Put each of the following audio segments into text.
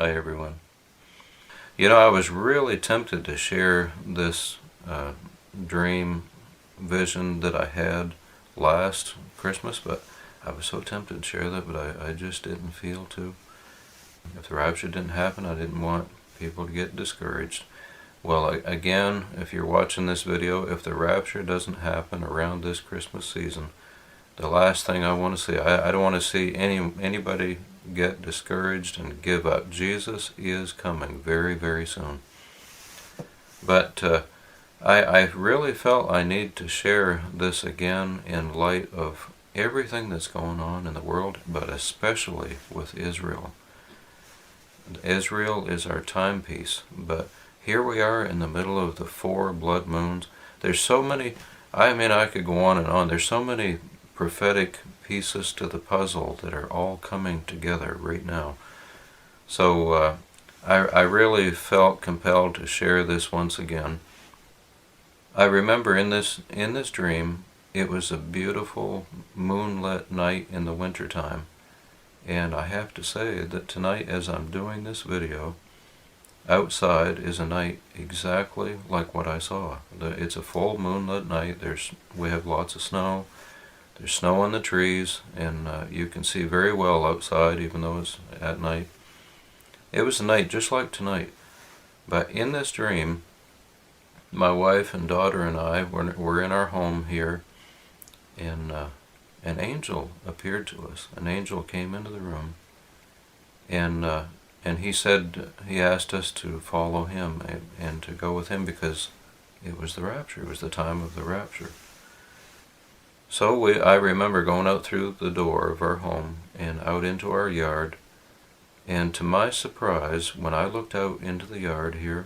Hi everyone. I was really tempted to share this dream vision that I had last Christmas, but I was so tempted to share that, but I just didn't feel to. If the rapture didn't happen, I didn't want people to get discouraged. Well, again, if you're watching this video, if the rapture doesn't happen around this Christmas season, the last thing I want to see, I don't want to see anybody get discouraged and give up. Jesus is coming very, very soon. But I really felt I need to share this again in light of everything that's going on in the world, but especially with Israel. Israel is our timepiece, but here we are in the middle of the 4 blood moons. There's so many, I could go on and on. There's so many prophetic pieces to the puzzle that are all coming together right now. So I really felt compelled to share this once again. I remember in this dream, it was a beautiful moonlit night in the wintertime. And I have to say that tonight, as I'm doing this video, outside is a night exactly like what I saw. It's a full moonlit night. We have lots of snow. There's snow on the trees, and you can see very well outside, even though it's at night. It was a night just like tonight. But in this dream, my wife and daughter and I were in our home here, and an angel appeared to us. An angel came into the room, and he asked us to follow him and to go with him because it was the rapture. It was the time of the rapture. So I remember going out through the door of our home and out into our yard, and to my surprise, when I looked out into the yard here,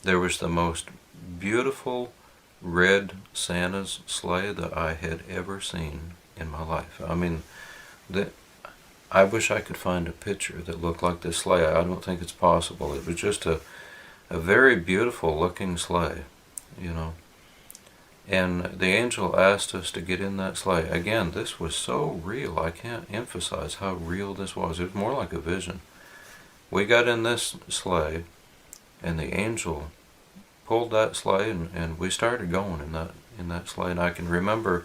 there was the most beautiful red Santa's sleigh that I had ever seen in my life. I wish I could find a picture that looked like this sleigh. I don't think it's possible. It was just a very beautiful looking sleigh, And the angel asked us to get in that sleigh. Again, this was so real. I can't emphasize how real this was. It was more like a vision. We got in this sleigh, and the angel pulled that sleigh, and we started going in that sleigh. And I can remember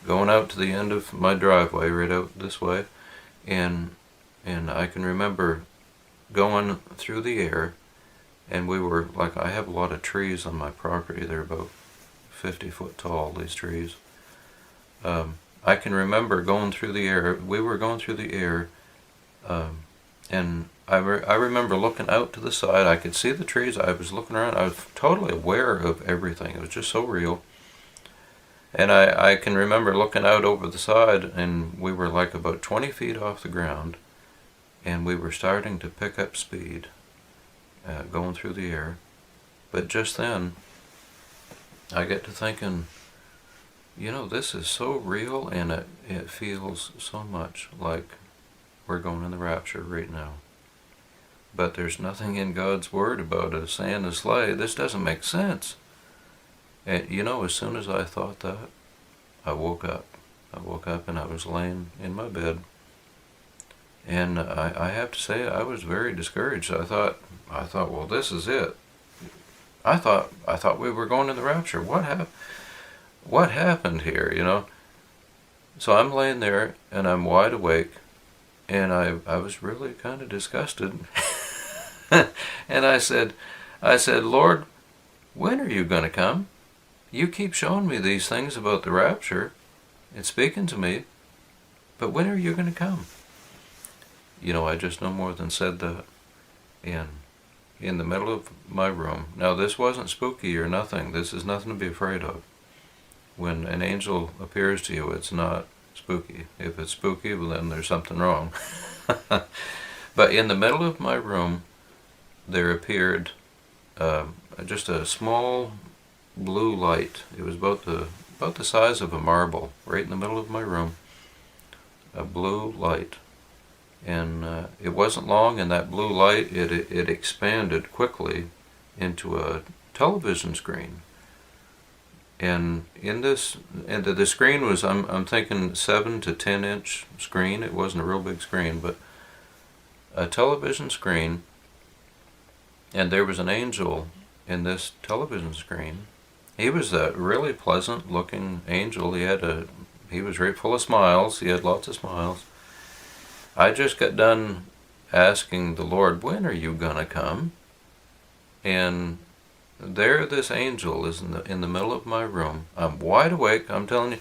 going out to the end of my driveway, right out this way, and I can remember going through the air, and we were I have a lot of trees on my property. They're about 50 foot tall, these trees. I can remember going through the air. We were going through the air, and I remember looking out to the side. I could see the trees. I was looking around. I was totally aware of everything. It was just so real. And I can remember looking out over the side, and we were about 20 feet off the ground, and we were starting to pick up speed, going through the air. But just then, I get to thinking, this is so real, and it feels so much like we're going in the rapture right now. But there's nothing in God's Word about a Santa's sleigh. This doesn't make sense. And as soon as I thought that, I woke up. I woke up and I was laying in my bed. And I have to say, I was very discouraged. I thought, well, this is it. I thought we were going to the rapture. What happened here, So I'm laying there and I'm wide awake, and I was really kind of disgusted. And I said, Lord, when are you going to come? You keep showing me these things about the rapture. It's speaking to me. But when are you going to come? I just no more than said that. And in the middle of my room. Now, this wasn't spooky or nothing. This is nothing to be afraid of. When an angel appears to you, it's not spooky. If it's spooky, well, then there's something wrong. But in the middle of my room, there appeared just a small blue light. It was about the size of a marble, right in the middle of my room. A blue light. And it wasn't long, and that blue light, it expanded quickly into a television screen. And the screen was, I'm thinking 7 to 10 inch screen. It wasn't a real big screen, but a television screen, and there was an angel in this television screen. He was a really pleasant looking angel. He was very full of smiles. He had lots of smiles. I just got done asking the Lord, when are you gonna come? And there this angel is in the middle of my room. I'm wide awake. I'm telling you,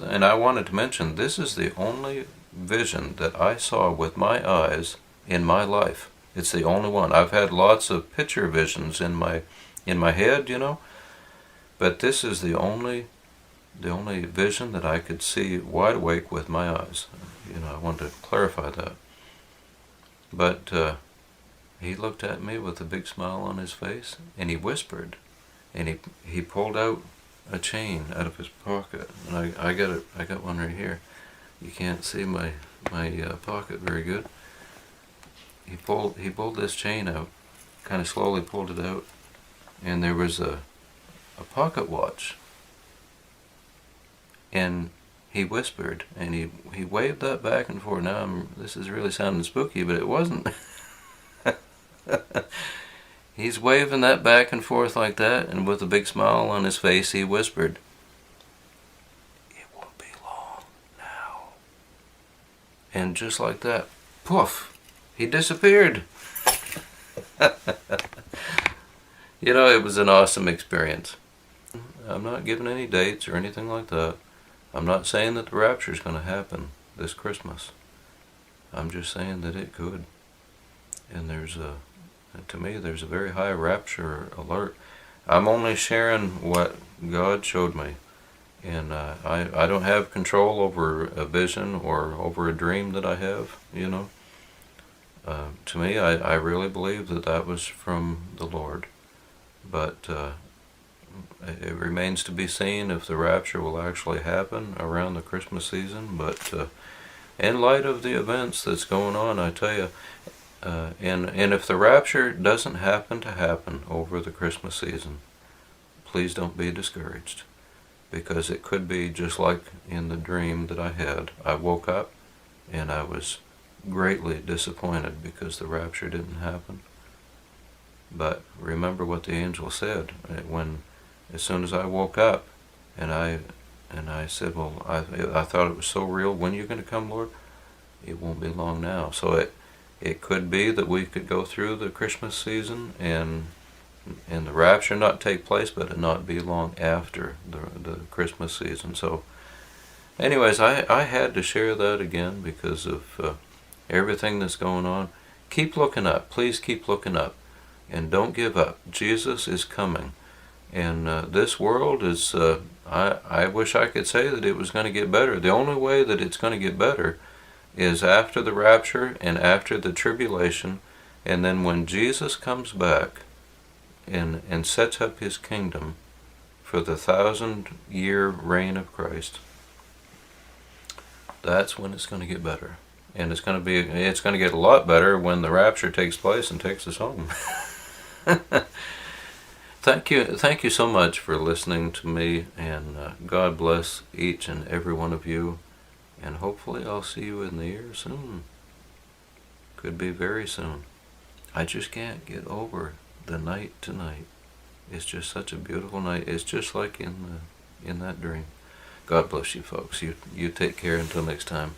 and I wanted to mention, this is the only vision that I saw with my eyes in my life. It's the only one. I've had lots of picture visions in my head, but this is the only vision that I could see wide awake with my eyes. I wanted to clarify that. But he looked at me with a big smile on his face, and he whispered, and he pulled out a chain out of his pocket, and I got one right here. You can't see my pocket very good. He pulled this chain out, kind of slowly pulled it out, and there was a pocket watch. And he whispered, and he waved that back and forth. Now this is really sounding spooky, but it wasn't. He's waving that back and forth like that, and with a big smile on his face, he whispered, "It won't be long now." And just like that, poof, he disappeared. It was an awesome experience. I'm not giving any dates or anything like that. I'm not saying that the rapture is going to happen this Christmas. I'm just saying that it could. And to me, there's a very high rapture alert. I'm only sharing what God showed me. And I don't have control over a vision or over a dream that I have, To me, I really believe that was from the Lord. But it remains to be seen if the rapture will actually happen around the Christmas season. But in light of the events that's going on, I tell you, and if the rapture doesn't happen to happen over the Christmas season, please don't be discouraged, because it could be just like in the dream that I had. I woke up and I was greatly disappointed because the rapture didn't happen. But remember what the angel said as soon as I woke up, and I said, well, I thought it was so real. When are you going to come, Lord? It won't be long now. So it could be that we could go through the Christmas season and the rapture not take place, but it not be long after the Christmas season. So anyways, I had to share that again because of everything that's going on. Keep looking up. Please keep looking up. And don't give up. Jesus is coming. And this world is, I wish I could say that it was going to get better. The only way that it's going to get better is after the rapture and after the tribulation. And then when Jesus comes back and sets up his kingdom for the 1,000-year reign of Christ, that's when it's going to get better. And it's going to get a lot better when the rapture takes place and takes us home. Thank you so much for listening to me, and God bless each and every one of you, and hopefully I'll see you in the air soon. Could be very soon. I just can't get over the night tonight. It's just such a beautiful night. It's just like in that dream. God bless you folks. You take care until next time.